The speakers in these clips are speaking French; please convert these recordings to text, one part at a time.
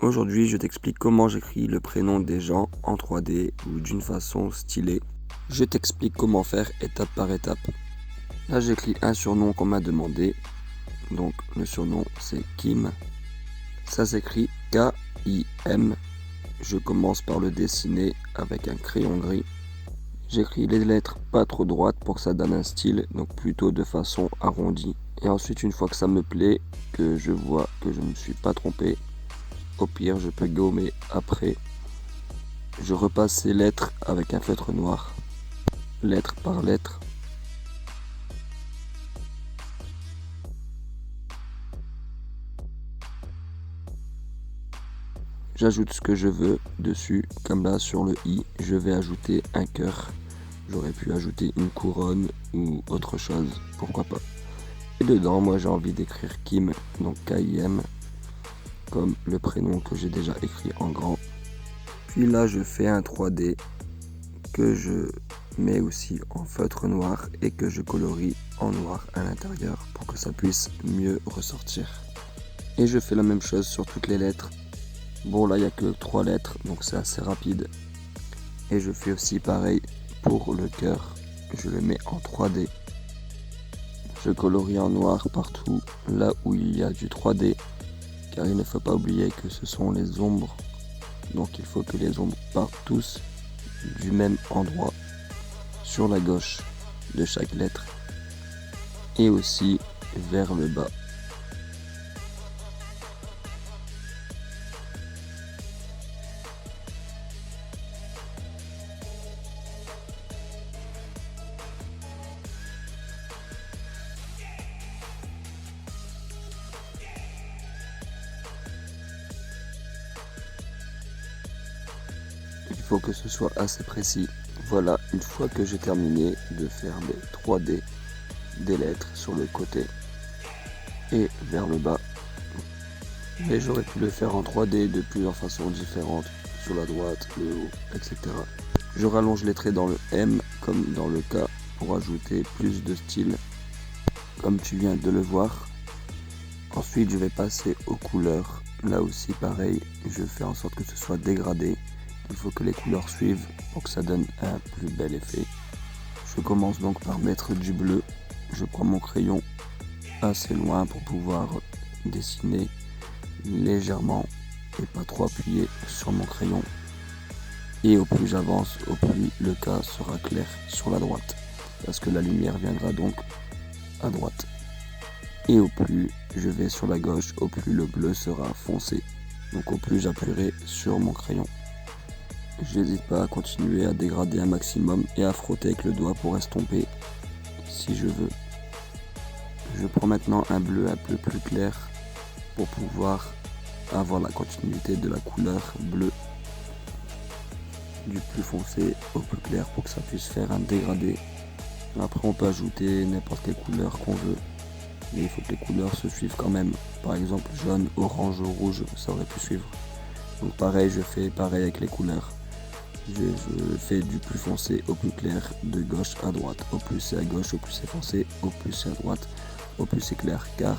Aujourd'hui, je t'explique comment j'écris le prénom des gens en 3D ou d'une façon stylée. Je t'explique comment faire étape par étape. Là, j'écris un surnom qu'on m'a demandé. Donc, le surnom, c'est Kim. Ça s'écrit K-I-M. Je commence par le dessiner avec un crayon gris. J'écris les lettres pas trop droites pour que ça donne un style, donc plutôt de façon arrondie. Et ensuite, une fois que ça me plaît, que je vois que je ne me suis pas trompé, au pire, je peux gommer après. Je repasse ces lettres avec un feutre noir, lettre par lettre. J'ajoute ce que je veux dessus, comme là sur le i, je vais ajouter un cœur. J'aurais pu ajouter une couronne ou autre chose, pourquoi pas. Et dedans, moi j'ai envie d'écrire Kim, donc K-I-M, comme le prénom que j'ai déjà écrit en grand. Puis là, je fais un 3D que je mets aussi en feutre noir et que je colorie en noir à l'intérieur pour que ça puisse mieux ressortir. Et je fais la même chose sur toutes les lettres. Bon, là il n'y a que 3 lettres, donc c'est assez rapide. Et je fais aussi pareil pour le cœur. Je le mets en 3D. Je colorie en noir partout là où il y a du 3D, car il ne faut pas oublier que ce sont les ombres. Donc il faut que les ombres partent tous du même endroit sur la gauche de chaque lettre et aussi vers le bas. Il faut que ce soit assez précis. Voilà, une fois que j'ai terminé de faire les 3D des lettres sur le côté et vers le bas, mais j'aurais pu le faire en 3D de plusieurs façons différentes, sur la droite, le haut, etc. Je rallonge les traits dans le M comme dans le K pour ajouter plus de style, comme tu viens de le voir. Ensuite, je vais passer aux couleurs. Là aussi, pareil, je fais en sorte que ce soit dégradé. Il faut que les couleurs suivent pour que ça donne un plus bel effet. Je commence donc par mettre du bleu. Je prends mon crayon assez loin pour pouvoir dessiner légèrement et pas trop appuyer sur mon crayon. Et au plus j'avance, au plus le cas sera clair sur la droite, parce que la lumière viendra donc à droite. Et au plus je vais sur la gauche, au plus le bleu sera foncé. Donc au plus j'appuierai sur mon crayon. J'hésite pas à continuer à dégrader un maximum et à frotter avec le doigt pour estomper si je veux. Je prends maintenant un bleu un peu plus clair pour pouvoir avoir la continuité de la couleur bleue du plus foncé au plus clair pour que ça puisse faire un dégradé. Après on peut ajouter n'importe quelle couleur qu'on veut, mais il faut que les couleurs se suivent quand même. Par exemple jaune, orange, rouge, ça aurait pu suivre. Donc pareil, je fais pareil avec les couleurs. Je fais du plus foncé au plus clair, de gauche à droite. Au plus c'est à gauche, au plus c'est foncé, au plus c'est à droite, au plus c'est clair, car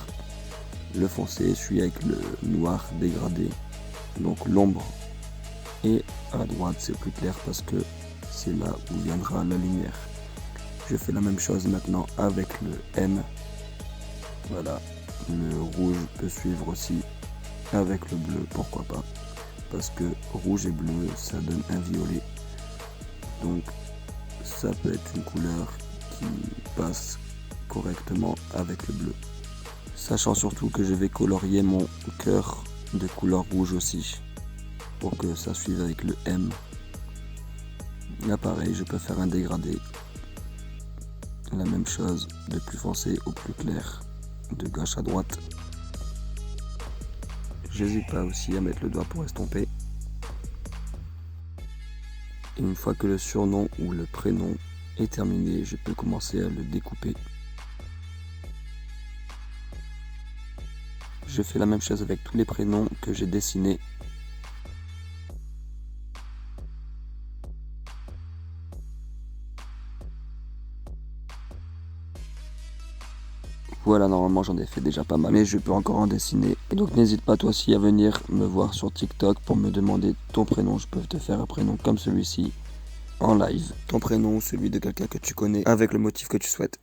le foncé suit avec le noir dégradé, donc l'ombre. Et à droite c'est plus clair parce que c'est là où viendra la lumière. Je fais la même chose maintenant avec le M. Voilà, le rouge peut suivre aussi avec le bleu, pourquoi pas. Parce que rouge et bleu, ça donne un violet. Donc ça peut être une couleur qui passe correctement avec le bleu. Sachant surtout que je vais colorier mon cœur de couleur rouge aussi, pour que ça suive avec le M. Là pareil, je peux faire un dégradé. La même chose, de plus foncé au plus clair, de gauche à droite. J'hésite pas aussi à mettre le doigt pour estomper. Et une fois que le surnom ou le prénom est terminé, je peux commencer à le découper. Je fais la même chose avec tous les prénoms que j'ai dessinés. Voilà, normalement j'en ai fait déjà pas mal, mais je peux encore en dessiner. Et donc n'hésite pas toi aussi à venir me voir sur TikTok pour me demander ton prénom. Je peux te faire un prénom comme celui-ci en live. Ton prénom ou celui de quelqu'un que tu connais avec le motif que tu souhaites.